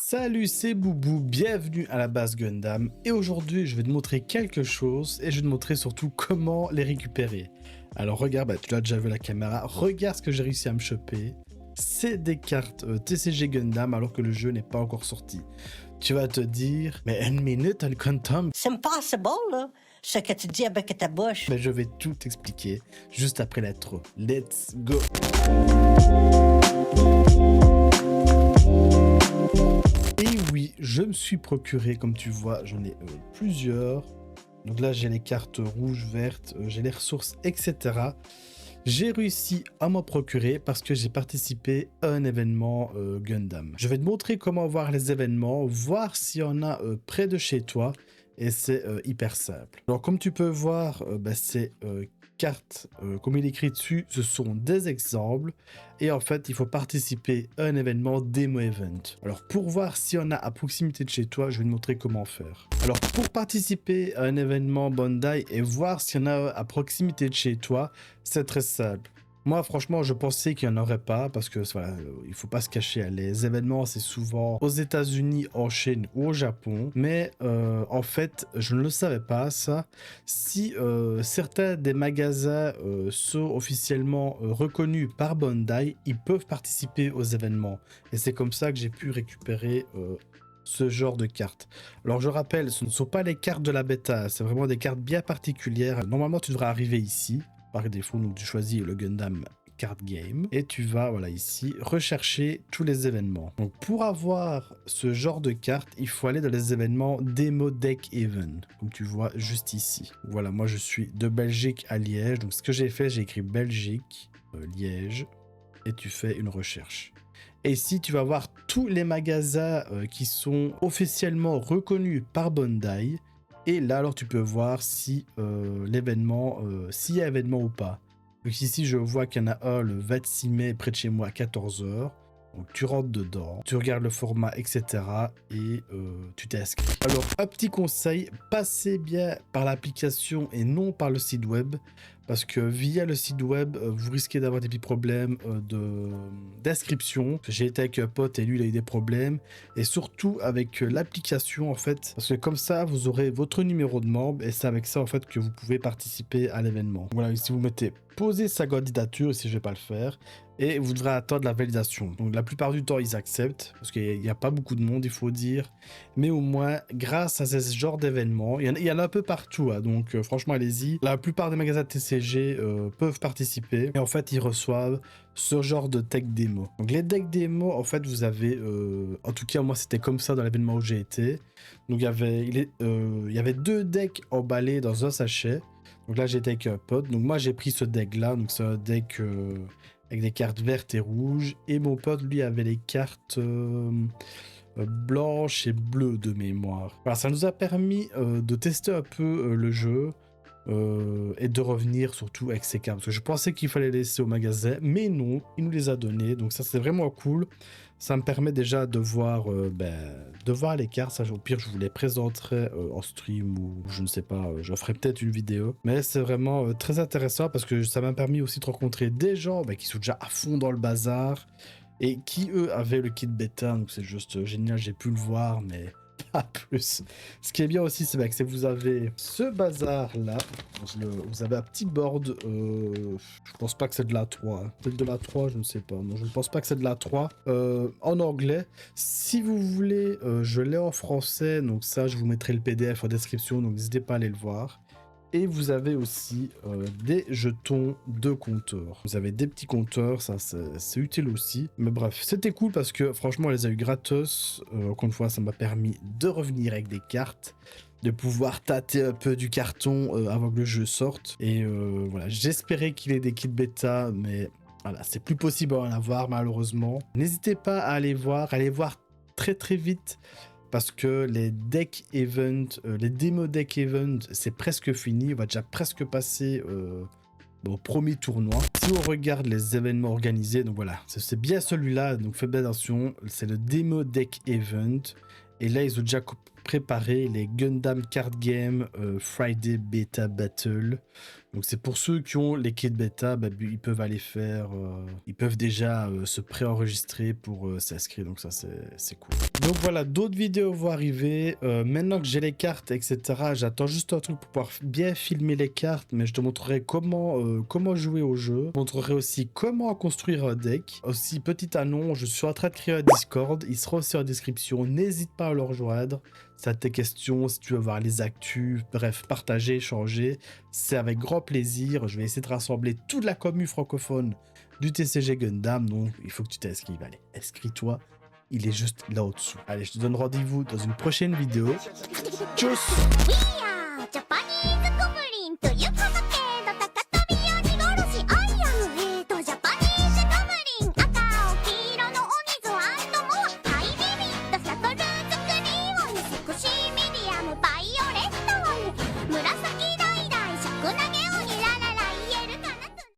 Salut, c'est Boubou, bienvenue à la base Gundam et aujourd'hui je vais te montrer quelque chose et je vais te montrer surtout comment les récupérer. Alors regarde, tu l'as déjà vu à la caméra, regarde ce que j'ai réussi à me choper. C'est des cartes TCG Gundam alors que le jeu n'est pas encore sorti. Tu vas te dire, mais une minute, le quantum. C'est impossible, là, ce que tu dis avec ta bouche. Mais je vais tout expliquer juste après l'intro. Let's go! Et oui, je me suis procuré, comme tu vois, j'en ai plusieurs. Donc là, j'ai les cartes rouges, vertes, j'ai les ressources, etc. J'ai réussi à m'en procurer parce que j'ai participé à un événement Gundam. Je vais te montrer comment voir les événements, voir s'il y en a près de chez toi. Et c'est hyper simple. Alors comme tu peux voir, ces cartes, comme il est écrit dessus, ce sont des exemples. Et en fait, il faut participer à un événement Demo Event. Alors pour voir s'il y en a à proximité de chez toi, je vais te montrer comment faire. Alors pour participer à un événement Bandai et voir s'il y en a à proximité de chez toi, c'est très simple. Moi, franchement, je pensais qu'il n'y en aurait pas parce que voilà, il faut pas se cacher. Les événements, c'est souvent aux États-Unis, en Chine ou au Japon. Mais en fait, je ne le savais pas ça. Si certains des magasins sont officiellement reconnus par Bandai, ils peuvent participer aux événements. Et c'est comme ça que j'ai pu récupérer ce genre de cartes. Alors je rappelle, ce ne sont pas les cartes de la bêta, c'est vraiment des cartes bien particulières. Normalement, tu devrais arriver ici. Par défaut, donc tu choisis le Gundam Card Game et tu vas voilà ici rechercher tous les événements. Donc pour avoir ce genre de carte, il faut aller dans les événements Demo Deck Event, comme tu vois juste ici. Voilà, moi je suis de Belgique à Liège, donc ce que j'ai fait, j'ai écrit Belgique, Liège, et tu fais une recherche. Et ici, tu vas voir tous les magasins qui sont officiellement reconnus par Bandai. Et là, alors, tu peux voir si l'événement, s'il y a événement ou pas. Donc ici, je vois qu'il y en a un le 26 mai près de chez moi à 14 h. Donc tu rentres dedans, tu regardes le format, etc. Et tu t'inscris. Alors, un petit conseil, passez bien par l'application et non par le site web. Parce que via le site web, vous risquez d'avoir des petits problèmes d'inscription. J'ai été avec un pote et lui, il a eu des problèmes. Et surtout avec l'application, en fait. Parce que comme ça, vous aurez votre numéro de membre. Et c'est avec ça, en fait, que vous pouvez participer à l'événement. Voilà, ici, vous mettez poser sa candidature, ici, je ne vais pas le faire. Et vous devrez attendre la validation. Donc la plupart du temps, ils acceptent. Parce qu'il n'y a pas beaucoup de monde, il faut dire. Mais au moins, grâce à ce genre d'événements, il y en a un peu partout. Hein, donc franchement, allez-y. La plupart des magasins TCG peuvent participer. Et en fait, ils reçoivent ce genre de deck démo. Donc les decks démo, en fait, vous avez... en tout cas, moi, c'était comme ça dans l'événement où j'ai été. Donc il y avait 2 decks emballés dans un sachet. Donc là, j'étais avec un pote. Donc moi, j'ai pris ce deck-là. Donc c'est un deck... avec des cartes vertes et rouges. Et mon pote, lui, avait les cartes blanches et bleues de mémoire. Voilà, ça nous a permis de tester un peu le jeu et de revenir surtout avec ces cartes. Parce que je pensais qu'il fallait les laisser au magasin, mais non, il nous les a données. Donc ça, c'est vraiment cool. Ça me permet déjà de voir les cartes. Ça, au pire, je vous les présenterai en stream ou je ne sais pas, je ferai peut-être une vidéo. Mais c'est vraiment très intéressant parce que ça m'a permis aussi de rencontrer des gens qui sont déjà à fond dans le bazar et qui, eux, avaient le kit bêta. Donc c'est juste génial, j'ai pu le voir, mais pas plus. Ce qui est bien aussi, c'est que vous avez ce bazar-là. Vous avez un petit board. Je pense pas que c'est de la 3. Hein. Peut-être de la 3, je ne sais pas. Non, je ne pense pas que c'est de la 3. En anglais. Si vous voulez, je l'ai en français. Donc ça, je vous mettrai le PDF en description. Donc n'hésitez pas à aller le voir. Et vous avez aussi des jetons de compteurs. Vous avez des petits compteurs, ça c'est utile aussi. Mais bref, c'était cool parce que franchement, on les a eu gratos. Encore une fois, ça m'a permis de revenir avec des cartes, de pouvoir tâter un peu du carton avant que le jeu sorte. Et voilà, j'espérais qu'il ait des kits bêta, mais voilà, c'est plus possible à en avoir malheureusement. N'hésitez pas à aller voir très très vite. Parce que les deck event, les démo deck event, c'est presque fini. On va déjà presque passer au premier tournoi. Si on regarde les événements organisés, donc voilà, c'est bien celui-là. Donc faites bien attention, c'est le démo deck event. Et là, ils ont déjà préparé les Gundam Card Game Friday Beta Battle. Donc c'est pour ceux qui ont les kits bêta, bah, ils peuvent aller faire, ils peuvent déjà se préenregistrer pour s'inscrire, donc ça c'est cool. Donc voilà, d'autres vidéos vont arriver. Maintenant que j'ai les cartes, etc., j'attends juste un truc pour pouvoir bien filmer les cartes, mais je te montrerai comment jouer au jeu. Je te montrerai aussi comment construire un deck. Aussi, petite annonce, je suis en train de créer un Discord, il sera aussi en description, n'hésite pas à le rejoindre. Si tu as tes questions, si tu veux voir les actus, bref, partager, échanger, c'est avec grand plaisir. Je vais essayer de rassembler toute la commu francophone du TCG Gundam, donc il faut que tu t'inscrives. Allez, inscris-toi, il est juste là au-dessous. Allez, je te donne rendez-vous dans une prochaine vidéo. Tchuss!